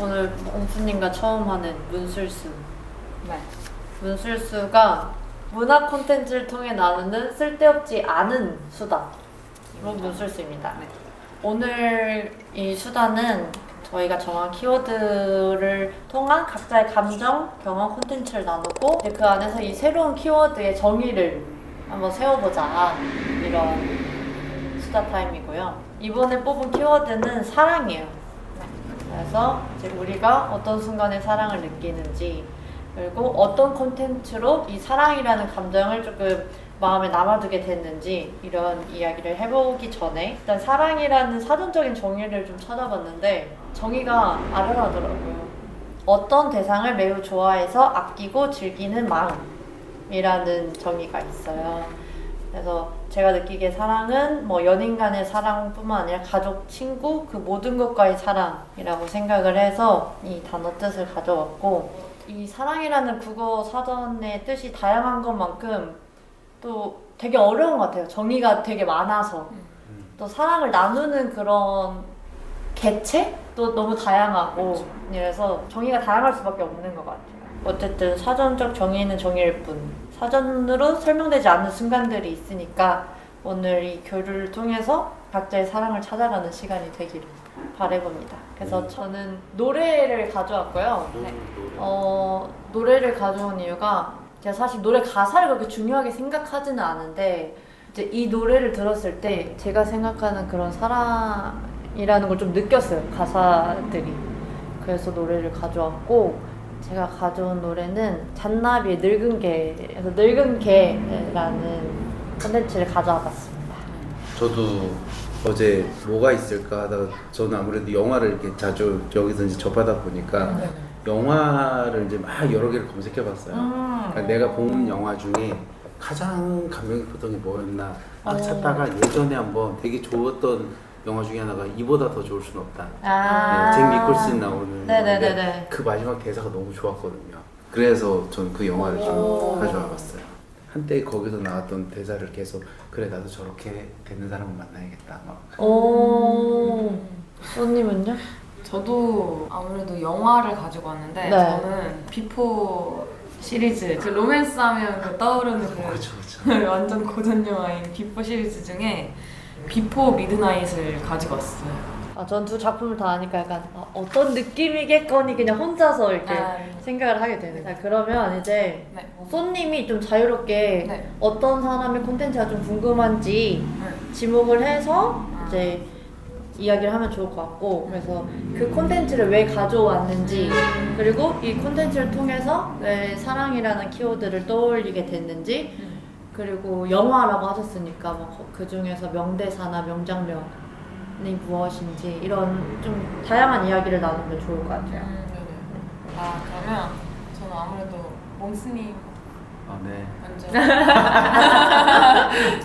오늘 옹수님과 처음 하는 문술수. 네. 문술수가 문화 콘텐츠를 통해 나누는 쓸데없지 않은 수다로 문술수입니다. 네. 오늘 이 수다는 저희가 정한 키워드를 통한 각자의 감정, 경험 콘텐츠를 나누고 이제 그 안에서 이 새로운 키워드의 정의를 한번 세워보자, 이런 수다 타임이고요. 이번에 뽑은 키워드는 사랑이에요. 그래서 이제 우리가 어떤 순간에 사랑을 느끼는지, 그리고 어떤 콘텐츠로 이 사랑이라는 감정을 조금 마음에 남아두게 됐는지, 이런 이야기를 해보기 전에 일단 사랑이라는 사전적인 정의를 좀 찾아봤는데 정의가 아련하더라고요. 어떤 대상을 매우 좋아해서 아끼고 즐기는 마음이라는 정의가 있어요. 그래서 제가 느끼기에 사랑은 뭐 연인 간의 사랑뿐만 아니라 가족, 친구, 그 모든 것과의 사랑이라고 생각을 해서 이 단어 뜻을 가져왔고, 이 사랑이라는 국어 사전의 뜻이 다양한 것만큼 또 되게 어려운 것 같아요. 정의가 되게 많아서. 또 사랑을 나누는 그런 개체도 너무 다양하고, 그래서 정의가 다양할 수밖에 없는 것 같아요. 어쨌든 사전적 정의는 정의일 뿐, 사전으로 설명되지 않는 순간들이 있으니까 오늘 이 교류를 통해서 각자의 사랑을 찾아가는 시간이 되기를 바라봅니다. 그래서 저는 노래를 가져왔고요. 네. 노래를 가져온 이유가, 제가 사실 노래 가사를 그렇게 중요하게 생각하지는 않은데 이제 이 노래를 들었을 때 제가 생각하는 그런 사랑이라는 걸 좀 느꼈어요, 가사들이. 그래서 노래를 가져왔고, 제가 가져온 노래는 잔나비의 늙은 개에서 늙은 개라는 콘텐츠를 가져와 봤습니다. 저도 어제 뭐가 있을까 하다가 저는 아무래도 영화를 이렇게 자주 여기서 이제 접하다 보니까 영화를 이제 막 여러 개를 검색해 봤어요. 그러니까 내가 본 영화 중에 가장 감명 깊었던 게 뭐였나 막 찾다가 예전에 한번 되게 좋았던 영화 중에 하나가 이보다 더 좋을 순 없다. 네, 잭 니콜슨 나오는 네네네네. 영화인데 그 마지막 대사가 너무 좋았거든요. 그래서 전 그 영화를 좀 가져와 봤어요. 한때 거기서 나왔던 대사를 계속, 그래 나도 저렇게 되는 사람을 만나야겠다 막. 오, 손님은요? 저도 아무래도 영화를 가지고 왔는데 네. 저는 비포 시리즈, 그 로맨스 하면 그 떠오르는 그 그렇죠, 그렇죠. 완전 고전 영화인 비포 시리즈 중에 비포 미드나잇을 가지고 왔어요. 전 두 작품을 다 아니까 약간 어떤 느낌이겠거니 그냥 혼자서 이렇게 생각을 하게 되는 거예요. 그러면 이제 네. 손님이 좀 자유롭게 네. 어떤 사람의 콘텐츠가 좀 궁금한지 지목을 해서 이제 이야기를 하면 좋을 것 같고, 그래서 그 콘텐츠를 왜 가져왔는지, 그리고 이 콘텐츠를 통해서 왜 사랑이라는 키워드를 떠올리게 됐는지, 그리고 영화라고 하셨으니까 뭐 그 중에서 명대사나 명장면이 무엇인지, 이런 좀 다양한 이야기를 나누면 좋을 것 같아요. 그러면 저는 아무래도 몽스님 네. 먼저.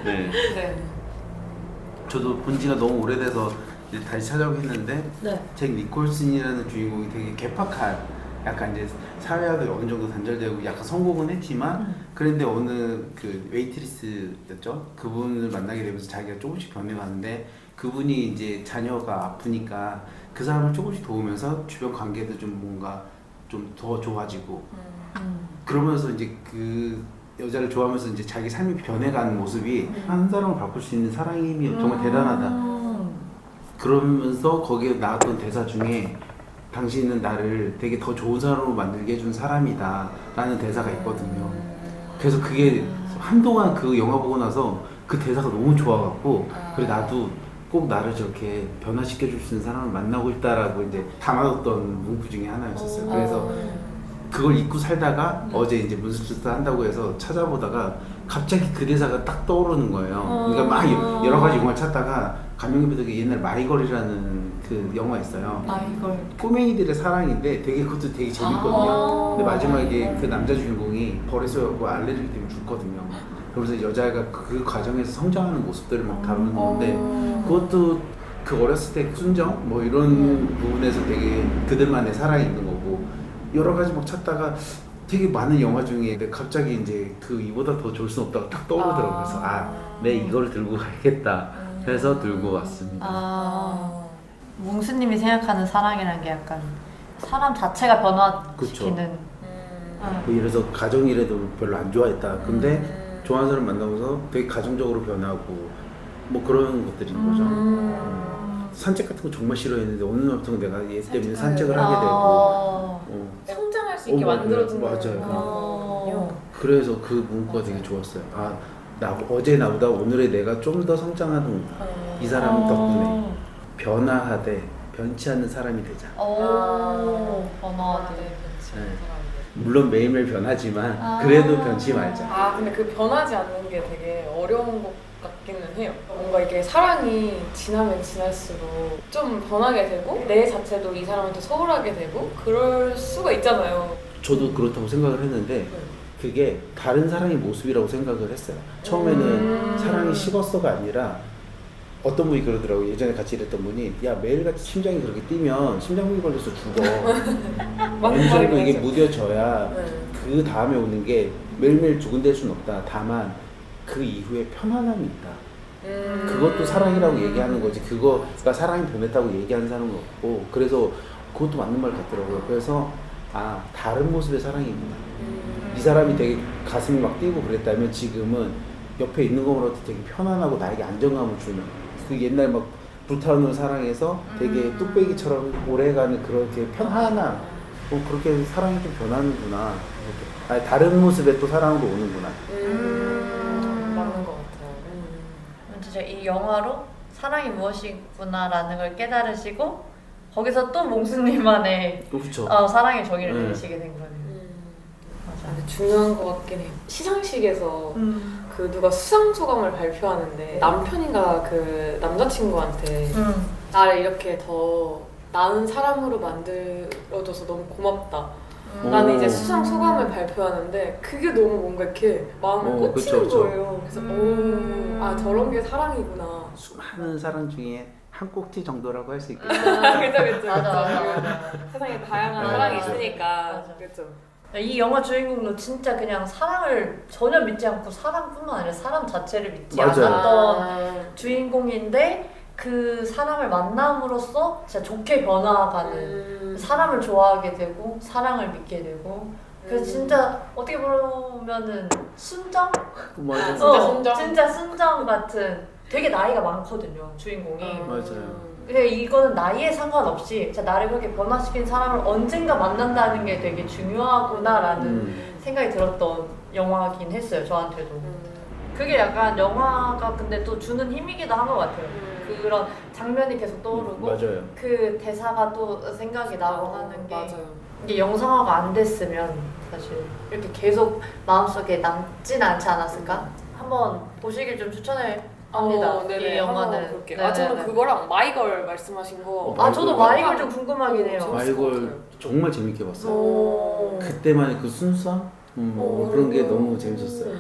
네. 네. 저도 본 지가 너무 오래돼서 이제 다시 찾아보긴 했는데, 네. 잭 니콜슨이라는 주인공이 되게 개팍한, 약간 이제 사회와도 어느 정도 단절되고 약간 성공은 했지만 그런데 어느 그 웨이트리스였죠? 그분을 만나게 되면서 자기가 조금씩 변해가는데, 그분이 이제 자녀가 아프니까 그 사람을 조금씩 도우면서 주변 관계도 좀 뭔가 좀 더 좋아지고, 그러면서 이제 그 여자를 좋아하면서 이제 자기 삶이 변해가는 모습이 한 사람을 바꿀 수 있는 사랑이 정말 대단하다. 그러면서 거기에 나왔던 대사 중에 당신은 나를 되게 더 좋은 사람으로 만들게 해준 사람이다 라는 대사가 있거든요. 그래서 그게 한동안 그 영화 보고 나서 그 대사가 너무 좋아갖고, 그래 나도 꼭 나를 저렇게 변화시켜줄 수 있는 사람을 만나고 있다라고 이제 담아뒀던 문구 중에 하나였었어요. 그래서 그걸 잊고 살다가 어제 이제 문술수다 한다고 해서 찾아보다가 갑자기 그 대사가 딱 떠오르는 거예요. 그러니까 막 여러 가지 영화를 찾다가 감명 깊었던 게 옛날 마이걸이라는 그 영화 있어요. 이걸 꼬맹이들의 사랑인데 되게 그것도 되게 재밌거든요. 근데 마지막에 그 남자 주인공이 벌에 쏘여갖고 알레르기 때문에 죽거든요. 그러면서 여자가 그 과정에서 성장하는 모습들을 막 다루는 건데, 그것도 그 어렸을 때 순정 뭐 이런 부분에서 되게 그들만의 사랑이 있는 거고, 여러 가지 막 찾다가 되게 많은 영화 중에 갑자기 이제 그 이보다 더 좋을 순 없다고 딱 떠오르더라고요. 그래서 내 이거를 들고 가야겠다 해서 들고 왔습니다. 몽수님이 생각하는 사랑이라는 게 약간 사람 자체가 변화시키는. 뭐 이래서 가정이라도 별로 안 좋아했다. 근데 좋아하는 사람 만나고서 되게 가정적으로 변하고 뭐 그런 것들인 거죠. 산책 같은 거 정말 싫어했는데 어느 날부터 내가 얘 때문에 산책을 하게 되고 성장할 수 있게 맞아요. 만들어주는 맞아요. 그런 거거든요. 그래서 그 문구가 되게 좋았어요. 어제 나보다 오늘의 내가 좀 더 성장하는 이 사람 덕분에 변화하되 변치 않는 사람이 되자. 변화하대. 네. 물론 매일매일 변하지만 그래도 변치 말자. 근데 그 변하지 않는 게 되게 어려운 것 같기는 해요. 뭔가 이게 사랑이 지나면 지날수록 좀 변하게 되고 내 자체도 이 사람한테 소홀하게 되고 그럴 수가 있잖아요. 저도 그렇다고 생각을 했는데 그게 다른 사랑의 모습이라고 생각을 했어요. 처음에는 사랑이 식었어가 아니라 어떤 분이 그러더라고요. 예전에 같이 일했던 분이 야 매일같이 심장이 그렇게 뛰면 심장병이 걸려서 죽어. 어느 정도 이게 무뎌져야 그 다음에 오는 게 매일매일 두근댈 수는 없다. 다만 그 이후에 편안함이 있다. 그것도 사랑이라고 얘기하는 거지. 그거가 사랑이 변했다고 얘기하는 사람은 없고 그래서 그것도 맞는 말 같더라고요. 그래서 다른 모습의 사랑이구나. 이 사람이 되게 가슴이 막 뛰고 그랬다면 지금은 옆에 있는 것으로도 되게 편안하고 나에게 안정감을 주는 그 옛날 막 불타오르는 사랑에서 되게 뚝배기처럼 오래가는 그렇게 편안함 그렇게 사랑이 좀 변하는구나. 다른 모습의 또 사랑으로 오는구나. 맞는 것 같아요. 진짜 이 영화로 사랑이 무엇이구나라는 걸 깨달으시고 거기서 또 몽수님만의 그렇죠. 사랑의 정의를 내리시게 된 거네요. 맞아. 근데 중요한 것 같긴 해요. 시상식에서 그 누가 수상 소감을 발표하는데 남편인가 그 남자친구한테 나를 이렇게 더 나은 사람으로 만들어줘서 너무 고맙다. 나는 이제 수상 소감을 발표하는데 그게 너무 뭔가 이렇게 마음을 꽂히는 그쵸. 거예요. 그래서 저런 게 사랑이구나. 수많은 사랑 중에 한 꼭지 정도라고 할 수 있겠죠. 그쵸. 맞아. 세상에 다양한 네, 사랑이 맞아. 있으니까. 맞아. 그쵸. 이 영화 주인공도 진짜 그냥 사랑을 전혀 믿지 않고 사랑뿐만 아니라 사람 자체를 믿지 맞아요. 않았던 주인공인데 그 사람을 만남으로써 진짜 좋게 변화가는 사람을 좋아하게 되고 사랑을 믿게 되고 그래서 진짜 어떻게 보면은 순정? 맞아. 진짜 순정? 진짜 순정 같은 되게 나이가 많거든요 주인공이. 맞아요. 근데 이거는 나이에 상관없이 진짜 나를 그렇게 변화시킨 사람을 언젠가 만난다는 게 되게 중요하구나라는 생각이 들었던 영화긴 했어요 저한테도. 그게 약간 영화가 근데 또 주는 힘이기도 한 것 같아요. 그런 장면이 계속 떠오르고 맞아요. 그 대사가 또 생각이 나고 하는 게 맞아요. 이게 영상화가 안 됐으면 사실 이렇게 계속 마음속에 남진 않지 않았을까? 한번 보시길 좀 추천해 합니다. 네네. 이 영화는. 한번 볼게요. 저는 그거랑 마이걸 말씀하신 거. 저도 마이걸 좀 궁금하긴 해요. 마이걸 정말 재밌게 봤어요. 오. 그때만의 그 순수함? 그런 게 너무 재밌었어요.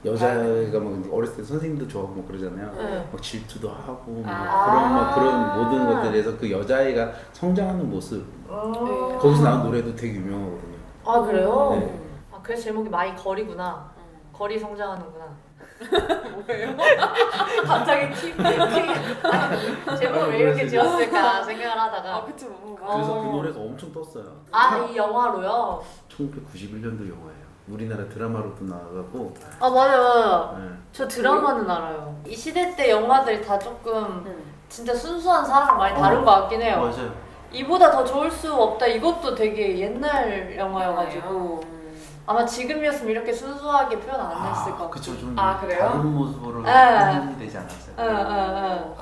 여자가 막 어렸을 때 선생님도 좋아하고 뭐 그러잖아요. 네. 막 질투도 하고 그런 모든 것들에서 그 여자아이가 성장하는 모습 거기서 나온 노래도 되게 유명하거든요. 아 그래요? 네. 그래서 제목이 마이걸이구나. 거리 성장하는구나. 뭐예요? 갑자기 제목을 왜 이렇게 지었을까 생각을 하다가 그쵸. 그래서 그 노래가 엄청 떴어요. 이 영화로요? 1991년도 영화예요. 우리나라 드라마로도 나가고. 맞아요. 네. 저 드라마는 알아요. 이 시대 때 영화들이 다 조금 진짜 순수한 사랑 많이 다른 것 같긴 해요. 맞아요. 이보다 더 좋을 수 없다. 이것도 되게 옛날 영화여가지고 아마 지금이었으면 이렇게 순수하게 표현 안 했을 것 같아요. 그쵸. 좀 그래요? 다른 모습으로 네. 표현이 되지 않았어요. 응.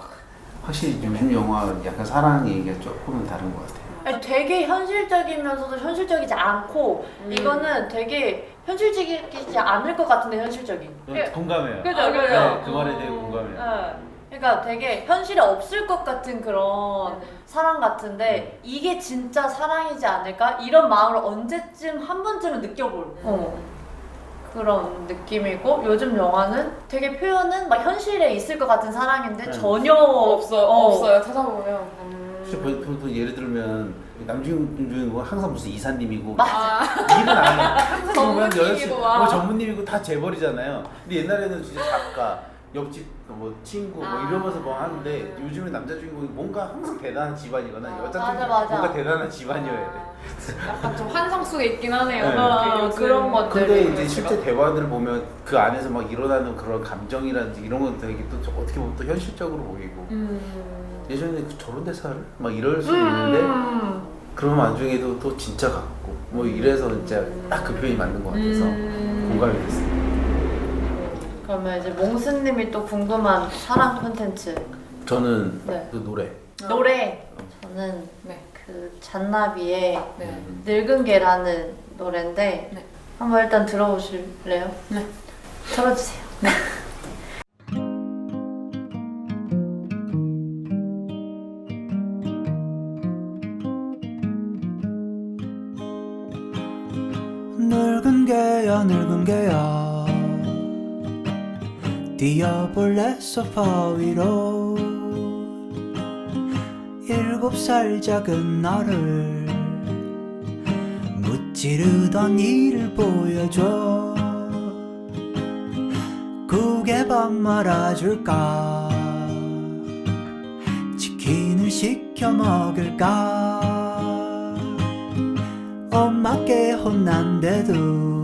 확실히 요즘 영화 약간 사랑 얘기가 조금은 다른 것 같아요. 아니, 되게 현실적이면서도 현실적이지 않고 이거는 되게 현실적이지 않을 것 같은데 현실적인. 공감해요. 그죠? 네, 그 말에 대해 공감해요. 그러니까 되게 현실에 없을 것 같은 그런 사랑 같은데 이게 진짜 사랑이지 않을까? 이런 마음을 언제쯤 한 번쯤은 느껴볼 그런 느낌이고 요즘 영화는 되게 표현은 막 현실에 있을 것 같은 사랑인데 전혀 없어요. 찾아보면. 보통 예를 들면 남주인공은 항상 무슨 이사님이고 맞아. 일은 안 해. 항상 보면 전문님이고 막. 뭐 전문님이고 다 재벌이잖아요. 근데 옛날에는 진짜 작가, 옆집 뭐 친구 뭐 이러면서 뭐 하는데 요즘에 남자 주인공이 뭔가 항상 대단한 집안이거나 여자 주인공이 맞아. 뭔가 대단한 집안이어야 돼. 약간 좀 환상 속에 있긴 하네요. 네. 요즘. 그런 것들. 근데 이제 실제 대화들을 보면 그 안에서 막 일어나는 그런 감정이라든지 이런 건 되게 또 어떻게 보면 또 현실적으로 보이고 예전에 저런 대사를 막 이럴 수 있는데 그런 와중에도 또 진짜 같고 뭐 이래서 진짜 딱 그 표현이 맞는 것 같아서 공감이 됐어요. 그러면 이제 몽스님이 또 궁금한 사랑 콘텐츠. 저는 네. 그 노래 노래. 저는 네. 그 잔나비의 네. 늙은 개라는 노래인데 네. 한번 일단 들어보실래요? 네. 들어주세요. 늙은 개야 늙은 개야 뛰어볼래 소파 위로 7살 작은 나를 무찌르던 일을 보여줘 국에 밥 말아줄까 치킨을 시켜 먹을까 엄마께 혼난데도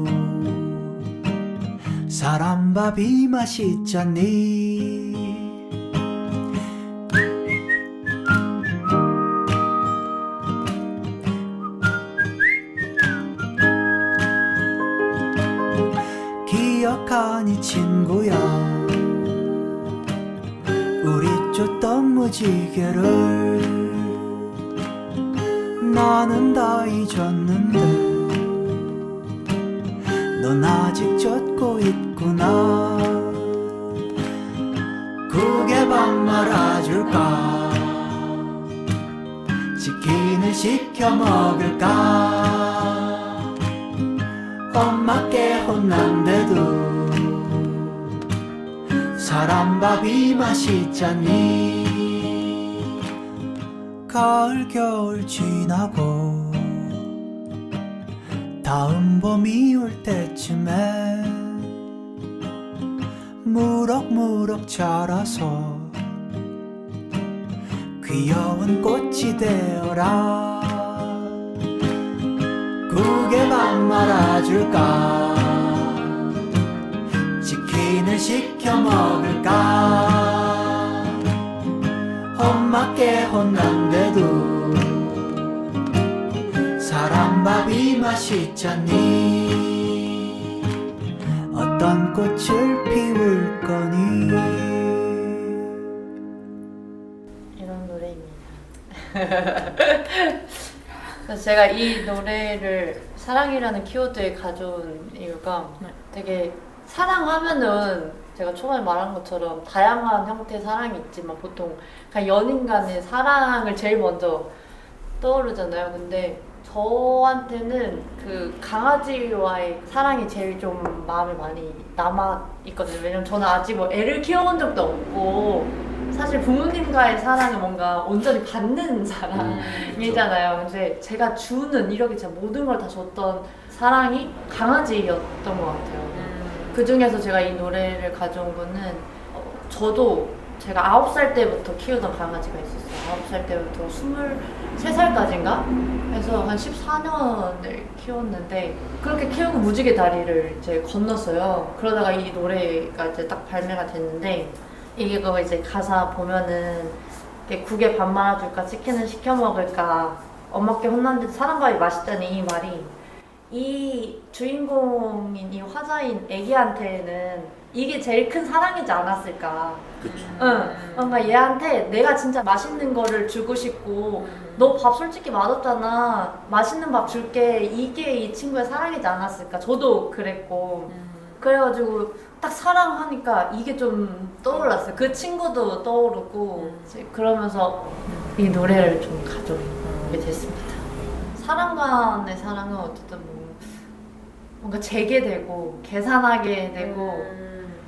사람 밥이 맛있잖니 기억하니 친구야 우리 쫓던 무지개를 나는 다 잊었는데 넌 아직 쫓고 있구나 국에 밥 말아줄까 치킨을 시켜 먹을까 엄마께 혼난데도 사람 밥이 맛있잖니 가을 겨울 지나고 다음 봄이 올 때쯤에 무럭무럭 자라서 귀여운 꽃이 되어라 국에 밥 말아줄까 치킨을 시켜 먹을까 엄마께 혼난데도 사람 밥이 맛있잖니 어떤 꽃을 피울 거니 이런 노래입니다. 그래서 제가 이 노래를 사랑이라는 키워드에 가져온 이유가 되게 사랑하면은 제가 초반에 말한 것처럼 다양한 형태의 사랑이 있지만 보통 그냥 연인 간의 사랑을 제일 먼저 떠오르잖아요. 근데 저한테는 그 강아지와의 사랑이 제일 좀 마음에 많이 남아 있거든요. 왜냐면 저는 아직 뭐 애를 키워본 적도 없고 사실 부모님과의 사랑은 뭔가 온전히 받는 사랑이잖아요. 근데 제가 주는 이렇게 제가 모든 걸 다 줬던 사랑이 강아지였던 것 같아요. 그 중에서 제가 이 노래를 가져온 거는 저도 제가 9살 때부터 키우던 강아지가 있었어요. 9살 때부터 23살까지인가? 해서 한 14년을 키웠는데 그렇게 키우고 무지개 다리를 이제 건넜어요. 그러다가 이 노래가 이제 딱 발매가 됐는데 이게 그 이제 가사 보면은 국에 밥 말아줄까 치킨을 시켜 먹을까 엄마께 혼났는데 사랑밥이 맛있다니 이 말이 이 주인공인 이 화자인 애기한테는 이게 제일 큰 사랑이지 않았을까. 그쵸. 응, 뭔가 얘한테 내가 진짜 맛있는 거를 주고 싶고 너 밥 솔직히 맛없잖아 맛있는 밥 줄게 이게 이 친구의 사랑이지 않았을까. 저도 그랬고 그래가지고 딱 사랑하니까 이게 좀 떠올랐어요. 그 친구도 떠오르고 이제 그러면서 이 노래를 좀 가져오게 됐습니다. 사람 간의 사랑은 어쨌든 뭔가 재개되고 계산하게 되고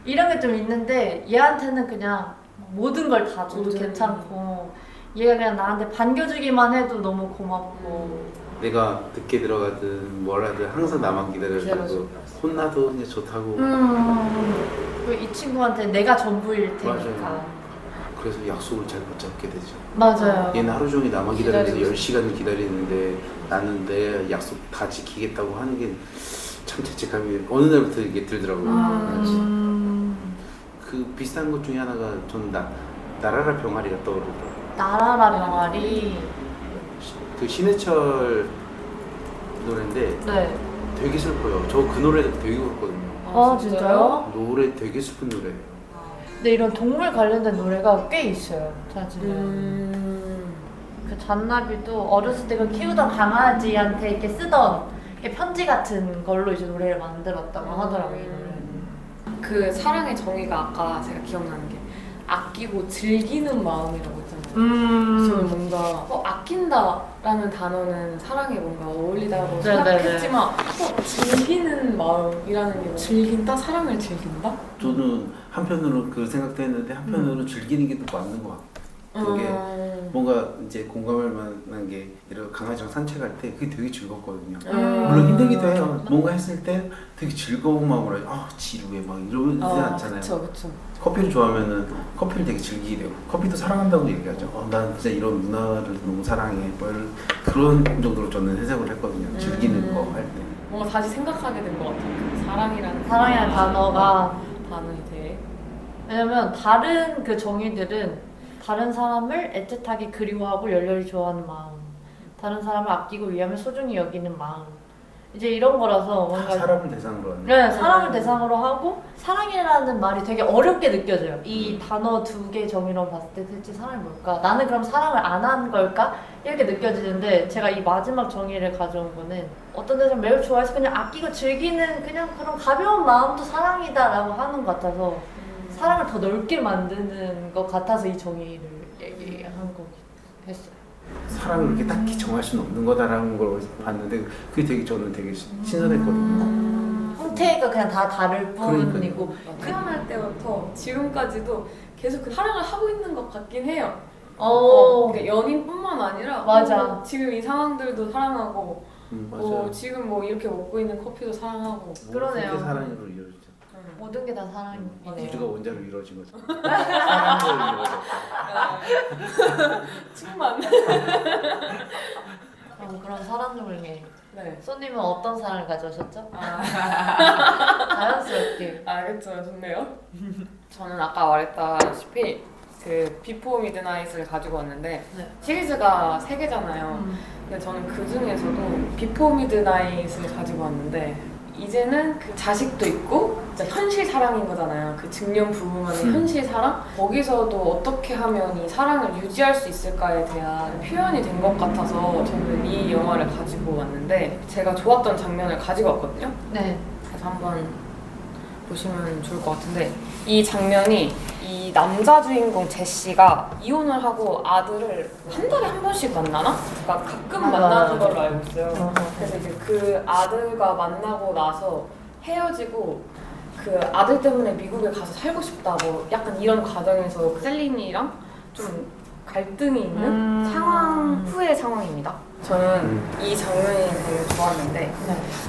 이런 게 좀 있는데 얘한테는 그냥 모든 걸 다 줘도 괜찮고 얘가 그냥 나한테 반겨주기만 해도 너무 고맙고 내가 늦게 들어가든 뭐라든 항상 나만 기다려주고 혼나도 그냥 좋다고 이 친구한테 내가 전부일 테니까. 맞아요. 그래서 약속을 잘 못 잡게 되죠. 맞아요. 얘는 하루 종일 나만 기다리면서 기다리고 10시간을 기다리는데 나는 내 약속 다 지키겠다고 하는 게 참 죄책감이 어느 날부터 이게 들더라고요. 그 비슷한 것 중에 하나가 저는 나라라 병아리가 떠오르더라고요. 나라라 병아리. 그 신해철 노래인데 네. 되게 슬퍼요. 저 그 노래 되게 울었거든요. 아, 진짜요? 노래 되게 슬픈 노래예요. 근데 이런 동물 관련된 노래가 꽤 있어요. 사실은. 그 잔나비도 어렸을 때 그 키우던 강아지한테 이렇게 쓰던 이렇게 편지 같은 걸로 이제 노래를 만들었다고 하더라고요. 이 노래는. 그 사랑의 정의가 아까 제가 기억나는 게 아끼고 즐기는 마음이라고 했잖아요. 저는 뭔가 아낀다라는 단어는 사랑에 뭔가 어울리다고 네네네. 생각했지만 즐기는 마음이라는 게 즐긴다? 사랑을 즐긴다? 저는 한편으로 그 생각도 했는데 한편으로 즐기는 게 더 맞는 것 같아요. 그게 뭔가 이제 공감할 만한 게 이런 강아지랑 산책할 때 그게 되게 즐겁거든요. 물론 힘들기도 해요. 뭔가 했을 때 되게 즐거운 마음으로 지루해 막 이러지 않잖아요. 그쵸. 커피를 좋아하면은 커피를 되게 즐기게 되고 커피도 사랑한다고 얘기하죠. 난 진짜 이런 문화를 너무 사랑해. 뭐 그런 정도로 저는 해석을 했거든요. 즐기는 거 할 때. 뭔가 다시 생각하게 된 것 같아요. 그 사랑이라는 단어가 단어에 대해. 왜냐면 다른 그 정의들은 다른 사람을 애틋하게 그리워하고 열렬히 좋아하는 마음, 다른 사람을 아끼고 위하며 소중히 여기는 마음, 이제 이런 거라서 뭔가 사람을 대상으로 하는. 네, 사람을 대상으로 하고 사랑이라는 말이 되게 어렵게 느껴져요. 이 단어 두 개 정의로 봤을 때 대체 사랑이 뭘까? 나는 그럼 사랑을 안 한 걸까? 이렇게 느껴지는데 제가 이 마지막 정의를 가져온 거는 어떤 데서 매우 좋아해서 그냥 아끼고 즐기는 그냥 그런 가벼운 마음도 사랑이다라고 하는 것 같아서 사랑을 더 넓게 만드는 것 같아서 이 정의를 얘기한 거 했어요. 사랑을 이렇게 딱히 정할 수는 없는 거다라는 걸 봤는데 그게 되게 저는 되게 신선했거든요. 형태가 그냥 다 다를 뿐이고 태어날 때부터 지금까지도 계속 그 사랑을 하고 있는 것 같긴 해요. 그러니까 연인뿐만 아니라 맞아. 뭐 지금 이 상황들도 사랑하고 맞아요. 지금 뭐 이렇게 먹고 있는 커피도 사랑하고 그러네요. 그게 사랑으로 이루어지죠. 모든 게 다 사랑이네요. 우주가 원자로 이루어진 거죠. 사랑으로 이루어졌다. 충만. 그런 사랑 중에 네. 손님은 어떤 사랑을 가져오셨죠? 자연스럽게. 그쵸. 좋네요. 저는 아까 말했다시피 그 비포 미드나잇을 가지고 왔는데 네. 시리즈가 3개잖아요. 근데 저는 그 중에서도 비포 미드나잇을 가지고 왔는데 이제는 그 자식도 있고 진짜 현실 사랑인 거잖아요. 그 증명 부부만의 현실 사랑? 거기서도 어떻게 하면 이 사랑을 유지할 수 있을까에 대한 표현이 된 것 같아서 저는 이 영화를 가지고 왔는데 제가 좋았던 장면을 가지고 왔거든요. 네. 그래서 한번 보시면 좋을 것 같은데 이 장면이 이 남자 주인공 제시가 이혼을 하고 아들을 한 달에 한 번씩 만나나? 그러니까 가끔 만나는 걸로 알고 있어요. 그래서 이제 그 아들과 만나고 나서 헤어지고 그 아들 때문에 미국에 가서 살고 싶다 뭐 약간 이런 과정에서 셀린이랑 좀 갈등이 있는 상황 후의 상황입니다. 저는 이 장면이 되게 좋았는데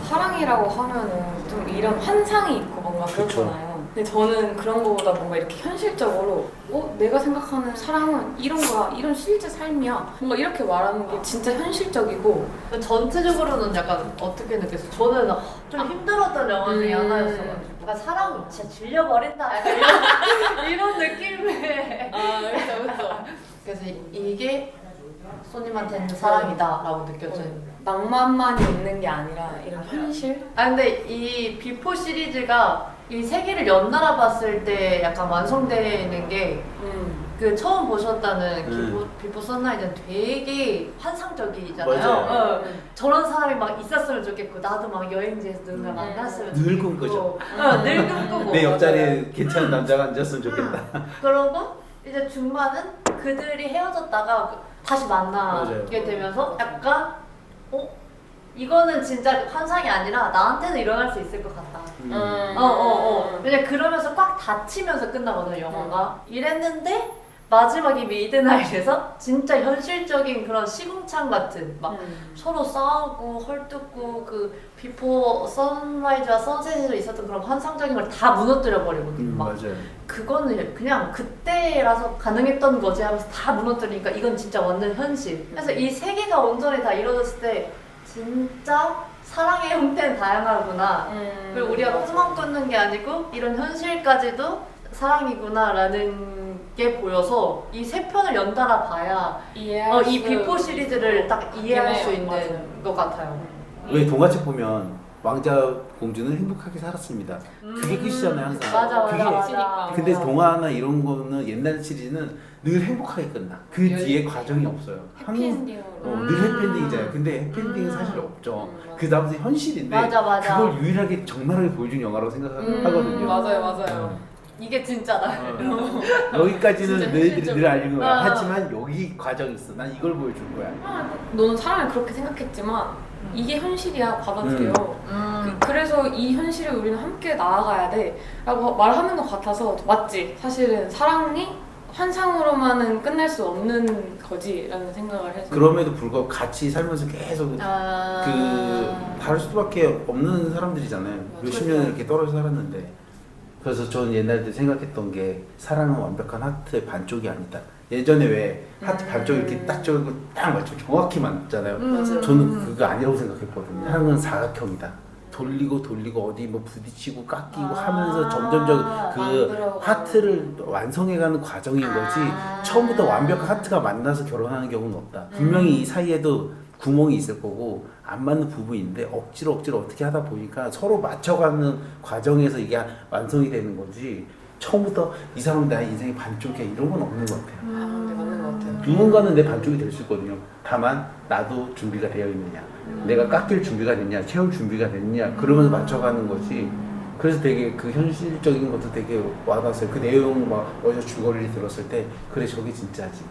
사랑이라고 하면은 좀 이런 환상이 있고 뭔가 그렇잖아요. 근데 저는 그런 거보다 뭔가 이렇게 현실적으로 내가 생각하는 사랑은 이런 거야, 이런 실제 삶이야 뭔가 이렇게 말하는 게 진짜 현실적이고 전체적으로는 약간 어떻게 느꼈어요? 저는 좀 힘들었던 영화 중에 하나였어가지고 뭔가 사람 진짜 질려버린다 약간 이런 느낌의 그렇죠. 그래서 이게 손님한테는 사랑이다라고 느껴져요. 낭만만이 있는 게 아니라 이런 현실? 근데 이 비포 시리즈가 이 세 개를 연달아 봤을 때 약간 완성되는 게 그 처음 보셨다는 비포 선라이즈는 되게 환상적이잖아요. 맞아요. 저런 사람이 막 있었으면 좋겠고 나도 막 여행지에서 누군가 만났으면 늘 좋겠고 꿈꾸죠. 늘 꿈꾸고 내 옆자리에 괜찮은 남자가 앉았으면 좋겠다. 그러고 이제 중반은 그들이 헤어졌다가 다시 만나게 되면서 약간 이거는 진짜 환상이 아니라 나한테는 일어날 수 있을 것 같다. 왜냐 그러면서 꽉 닫히면서 끝나거든요 영화가. 이랬는데 마지막이 미드나잇에서 진짜 현실적인 그런 시궁창 같은 막 서로 싸우고 헐뜯고 그 비포 선라이즈와 선셋에서 있었던 그런 환상적인 걸 다 무너뜨려 버리거든. 막 맞아요. 그거는 그냥 그때라서 가능했던 거지 하면서 다 무너뜨리니까 이건 진짜 완전 현실. 그래서 이 세 개가 온전히 다 이루어졌을 때 진짜 사랑의 형태는 다양하구나. 그리고 우리가 꿈만 꾸는 게 아니고 이런 현실까지도 사랑이구나라는 게 보여서 이 세 편을 연달아 봐야 이 비포 시리즈를 딱 이해할 수 있는 것 같아요. 왜 동화책 보면 왕자 공주는 행복하게 살았습니다. 그게 끝이잖아요 항상. 맞아 그게 맞아. 근데 동화나 이런 거는 옛날 시리즈는 늘 행복하게 끝나. 그 뒤에 과정이 없어요. 해피엔딩으로. 늘 해피엔딩이잖아요. 근데 해피엔딩은 사실 없죠. 그 다음부터 현실인데 맞아. 그걸 유일하게 적나라하게 보여준 영화라고 생각하거든요. 맞아요. 이게 진짜다. 여기까지는 진짜 너희들이 현실적으로. 늘 알는 거야. 아. 하지만 여기 과정이 있어. 난 이걸 보여줄 거야. 너는 사랑을 그렇게 생각했지만 이게 현실이야 받아들여. 그래서 이 현실을 우리는 함께 나아가야 돼 라고 말하는 것 같아서 맞지. 사실은 사랑이 환상으로만은 끝날 수 없는 거지라는 생각을 해서 그럼에도 불구하고 같이 살면서 계속 그 다를 수밖에 없는 사람들이잖아요. 몇십 년을 이렇게 떨어져 살았는데. 그래서 저는 옛날 때 생각했던 게 사랑은 완벽한 하트의 반쪽이 아니다. 예전에 왜 하트 반쪽 이렇게 딱 저고 딱 맞춰 정확히 맞잖아요. 저는 그거 아니라고 생각했거든요. 사랑은 사각형이다. 돌리고 어디 뭐 부딪히고 깎이고 하면서 점점점 그 하트를 완성해가는 과정인 거지 처음부터 완벽한 하트가 만나서 결혼하는 경우는 없다. 분명히 이 사이에도 구멍이 있을 거고 안 맞는 부분인데 억지로 어떻게 하다 보니까 서로 맞춰가는 과정에서 이게 완성이 되는 거지 처음부터 이 사람은 나의 인생의 반쪽이야 이런 건 없는 것 같아요. 근데 맞는 것 같아요. 누군가는 내 반쪽이 될 수 있거든요. 다만 나도 준비가 되어 있느냐 내가 깎일 준비가 됐냐 채울 준비가 됐냐 그러면서 맞춰가는 거지. 그래서 되게 그 현실적인 것도 되게 와닿았어요. 그 내용 막 어디서 줄거리를 들었을 때 그래 저게 진짜지.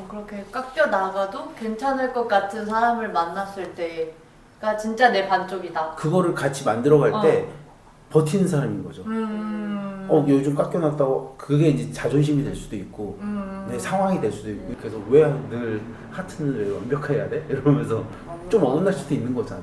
그렇게 깎여 나가도 괜찮을 것 같은 사람을 만났을 때가 진짜 내 반쪽이다. 그거를 같이 만들어갈 때 버티는 사람인 거죠. 요즘 깎여놨다고 그게 이제 자존심이 될 수도 있고 내 상황이 될 수도 있고 그래서 왜 늘 하트는 왜 완벽해야 돼? 이러면서 좀 어긋날 수도 있는 거잖아.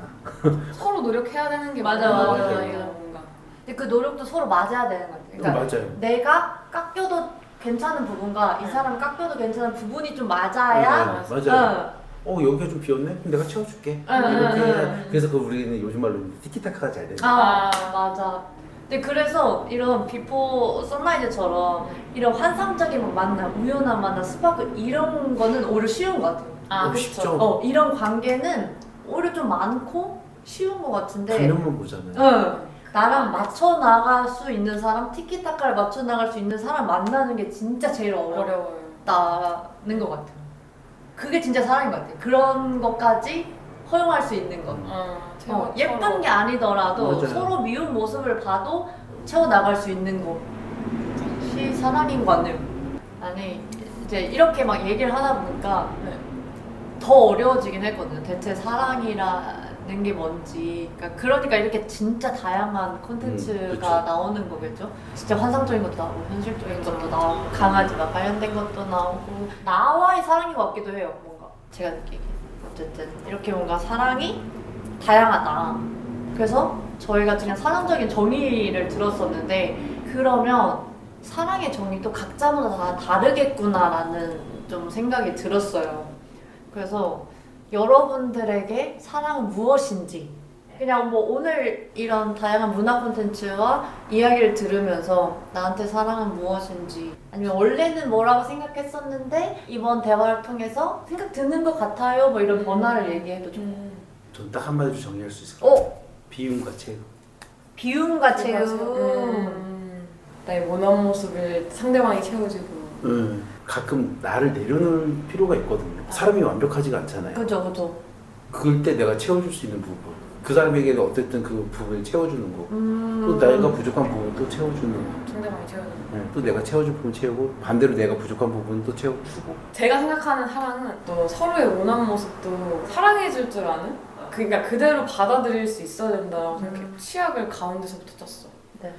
서로 노력해야 되는 게 맞아. 뭔가. 근데 그 노력도 서로 맞아야 되는 것 같아. 그러니까 맞아요. 내가 깎여도 괜찮은 부분과 이 사람 깎여도 괜찮은 부분이 좀 맞아야 맞아요. 여기가 좀 비었네? 그럼 내가 채워줄게. 이렇게 해야 그래서 그 우리는 요즘 말로 티키타카가 잘 되는 맞아. 근데 그래서 이런 비포 선라이즈처럼 이런 환상적인 만남, 우연한 만남, 스파크 이런 거는 오히려 쉬운 것 같아요. 쉽죠. 이런 관계는 오히려 좀 많고 쉬운 것 같은데 단면만 보잖아요. 나랑 맞춰 나갈 수 있는 사람, 티키타카를 맞춰 나갈 수 있는 사람 만나는 게 진짜 제일 어렵다는 것 같아요. 그게 진짜 사랑인 것 같아요. 그런 것까지 허용할 수 있는 것. 예쁜 게 아니더라도 맞아요. 서로 미운 모습을 봐도 채워 나갈 수 있는 것이 사랑인 것 같네요. 아니 이제 이렇게 막 얘기를 하다 보니까 더 어려워지긴 했거든요. 대체 사랑이라는 게 뭔지. 그러니까 이렇게 진짜 다양한 콘텐츠가 나오는 거겠죠. 진짜 환상적인 것도 나오고 현실적인 것도 나오고 강아지와 관련된 것도 나오고 나와의 사랑인 것 같기도 해요. 뭔가 제가 느끼기에. 어쨌든 이렇게 뭔가 사랑이 다양하다. 그래서 저희가 그냥 사랑적인 정의를 들었었는데 그러면 사랑의 정의도 각자마다 다 다르겠구나라는 좀 생각이 들었어요. 그래서 여러분들에게 사랑은 무엇인지 그냥 뭐 오늘 이런 다양한 문화 콘텐츠와 이야기를 들으면서 나한테 사랑은 무엇인지 아니면 원래는 뭐라고 생각했었는데 이번 대화를 통해서 생각 드는 것 같아요 뭐 이런 변화를 얘기해도 좋고 전 딱 한마디로 정리할 수 있을 것 같아요. 비움과 채움. 비움과 채움. 나의 원한 모습을 상대방이 채워주고 가끔 나를 내려놓을 필요가 있거든요. 사람이 완벽하지가 않잖아요. 그죠. 그럴 때 내가 채워줄 수 있는 부분 그 사람에게는 어쨌든 그 부분을 채워주는 거 또 내가 부족한 부분도 채워주는 거 상대방이 채워주고 또 내가 채워줄 부분 채우고 반대로 내가 부족한 부분도 채워주고 제가 생각하는 사랑은 또 서로의 원한 모습도 사랑해줄 줄 아는 그러니까 그대로 받아들일 수 있어야 된다고 생각해요. 시약을 가운데서부터 짰어. 네.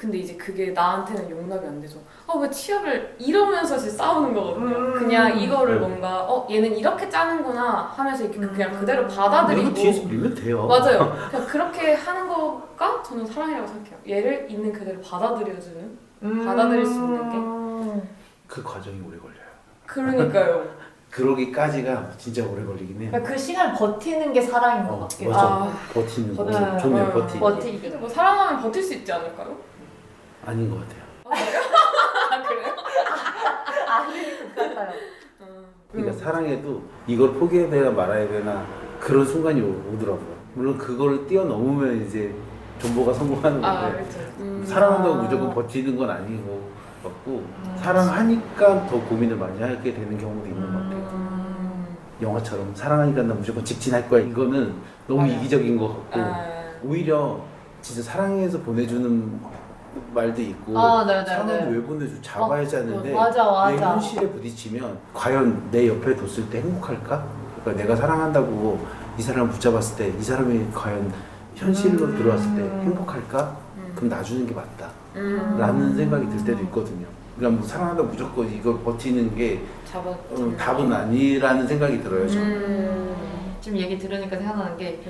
근데 이제 그게 나한테는 용납이 안 되죠. 왜 치약을 이러면서 이제 싸우는 거거든요. 그냥 이거를 뭔가 얘는 이렇게 짜는구나 하면서 이렇게 그냥 그대로 받아들이고. 내가 뒤에서 밀면 돼요. 맞아요. 그냥 그렇게 하는 거가 저는 사랑이라고 생각해요. 얘를 있는 그대로 받아들여주는, 받아들일 수 있는 게. 그 과정이 오래 걸려요. 그러니까요. 그러기까지가 진짜 오래 걸리긴 해요. 그러니까 그 시간 버티는 게 사랑인 것 같긴 해요. 맞아. 버티는 거. 네. 좋네요, 버티기. 버티기. 근데 뭐 사랑하면 버틸 수 있지 않을까요? 아닌 것 같아요. 아 그래요? 아닐 것 같아요. 그러니까 사랑해도 이걸 포기해야 되나 말아야 되나 그런 순간이 오더라고요. 물론 그걸 뛰어넘으면 이제 존버가 성공하는 건데 그렇죠. 사랑한다고 무조건 버티는 건 아닌 것 같고 사랑하니까 더 고민을 많이 하게 되는 경우도 있는 것 같아요. 영화처럼 사랑하니까 나 무조건 직진할 거야 이거는 너무 맞아요. 이기적인 것 같고 오히려 진짜 사랑해서 보내주는 말도 있고 네네네. 사랑해도 왜 보내줘 잡아야지 하는데 맞아. 내 현실에 부딪히면 과연 내 옆에 뒀을 때 행복할까? 그러니까 내가 사랑한다고 이 사람을 붙잡았을 때 이 사람이 과연 현실로 들어왔을 때 행복할까? 그럼 놔주는 게 맞다 라는 생각이 들 때도 있거든요. 그러니까 뭐 사랑한다고 무조건 이걸 버티는 게 답은 아니라는 생각이 들어요. 저는. 지금 얘기 들으니까 생각나는 게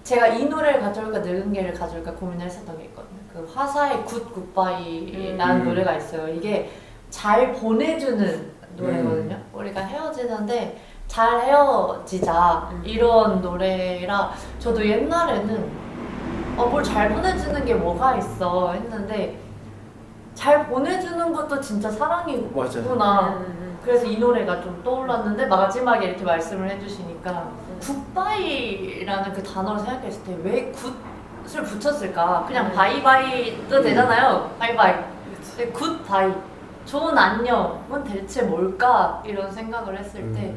제가 이 노래를 가져올까 늙은 개를 가져올까 고민을 했었던 게 있거든요. 그 화사의 굿 굿바이라는 노래가 있어요. 이게 잘 보내주는 노래거든요. 우리가 헤어지는데 잘 헤어지자 이런 노래라 저도 옛날에는 뭘 잘 보내주는 게 뭐가 있어 했는데 잘 보내주는 것도 진짜 사랑이구나. 그래서 이 노래가 좀 떠올랐는데 마지막에 이렇게 말씀을 해주시니까 굿바이라는 그 단어를 생각했을 때 왜 굿을 붙였을까? 그냥 바이바이도 되잖아요. 바이바이. 근데 굿바이. 좋은 안녕은 대체 뭘까? 이런 생각을 했을 때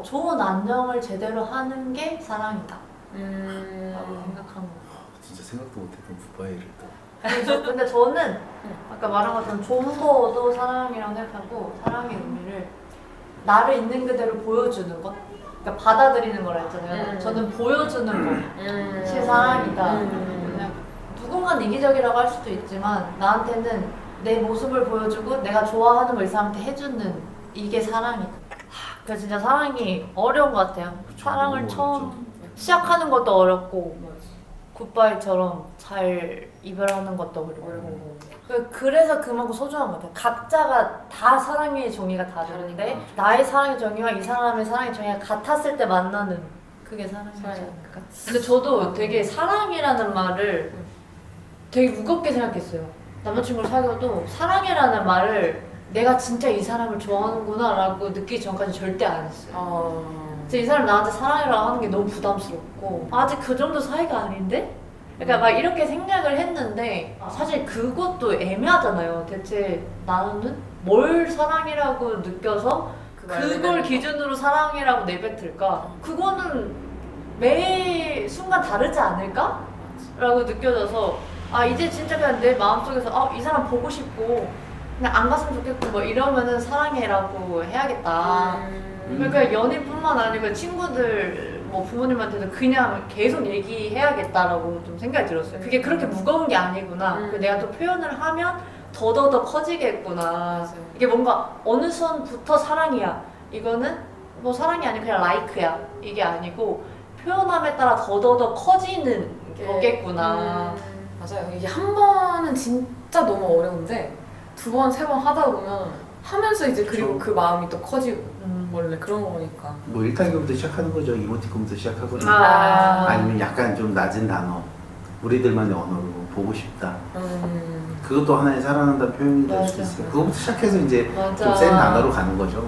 좋은 안녕을 제대로 하는 게 사랑이다. 라고 생각한 거. 진짜 생각도 못했던 굿바이를 또. 근데 저는 아까 말한 것처럼 존버도 사랑이라고 생각하고 사랑의 의미를 나를 있는 그대로 보여주는 것 그러니까 받아들이는 거라 했잖아요. 저는 보여주는 것이 사랑이다. 그냥 누군가는 이기적이라고 할 수도 있지만 나한테는 내 모습을 보여주고 내가 좋아하는 걸 이 사람한테 해주는 이게 사랑이다. 그래서 진짜 사랑이 어려운 것 같아요. 그쵸, 사랑을 너무 처음 어렵죠. 시작하는 것도 어렵고 굿바이처럼 잘 이별하는 것도 어렵고 그래서 그만큼 소중한 것 같아요. 각자가 다 사랑의 종이가 다른데 나의 사랑의 종이와 이 사람의 사랑의 종이가 같았을 때 만나는 그게 사랑이지 않을까? 근데 저도 되게 사랑이라는 말을 되게 무겁게 생각했어요. 남자친구를 사귀어도 사랑이라는 말을 내가 진짜 이 사람을 좋아하는구나 라고 느끼기 전까지 절대 안 했어요. 이 사람 나한테 사랑이라고 하는 게 너무 부담스럽고 아직 그 정도 사이가 아닌데? 그러니까 막 이렇게 생각을 했는데 사실 그것도 애매하잖아요. 대체 나는 뭘 사랑이라고 느껴서 그걸 기준으로 사랑이라고 내뱉을까? 그거는 매 순간 다르지 않을까? 라고 느껴져서 이제 진짜 그냥 내 마음속에서 이 사람 보고 싶고 그냥 안 갔으면 좋겠고 뭐 이러면은 사랑해라고 해야겠다. 그러니까 연인뿐만 아니고 친구들 뭐 부모님한테도 그냥 계속 얘기해야겠다라고 좀 생각이 들었어요. 그게 그렇게 무거운 게 아니구나. 내가 또 표현을 하면 더더더 커지겠구나. 이게 뭔가 어느 선부터 사랑이야. 이거는 뭐 사랑이 아니고 그냥 라이크야. 이게 아니고 표현함에 따라 더더더 커지는 거겠구나. 맞아요. 이게 한 번은 진짜 너무 어려운데 두 번, 세 번 하다 보면 하면서 이제 그리고 그 마음이 또 커지고 원래 그런 거니까. 뭐 1단계부터 시작하는 거죠. 이모티콘부터 시작하거든요. 아니면 약간 좀 낮은 단어. 우리들만의 언어로 보고 싶다. 그것도 하나의 사랑한다는 표현이 될 수 있어요. 그거부터 시작해서 이제 좀 센 단어로 가는 거죠.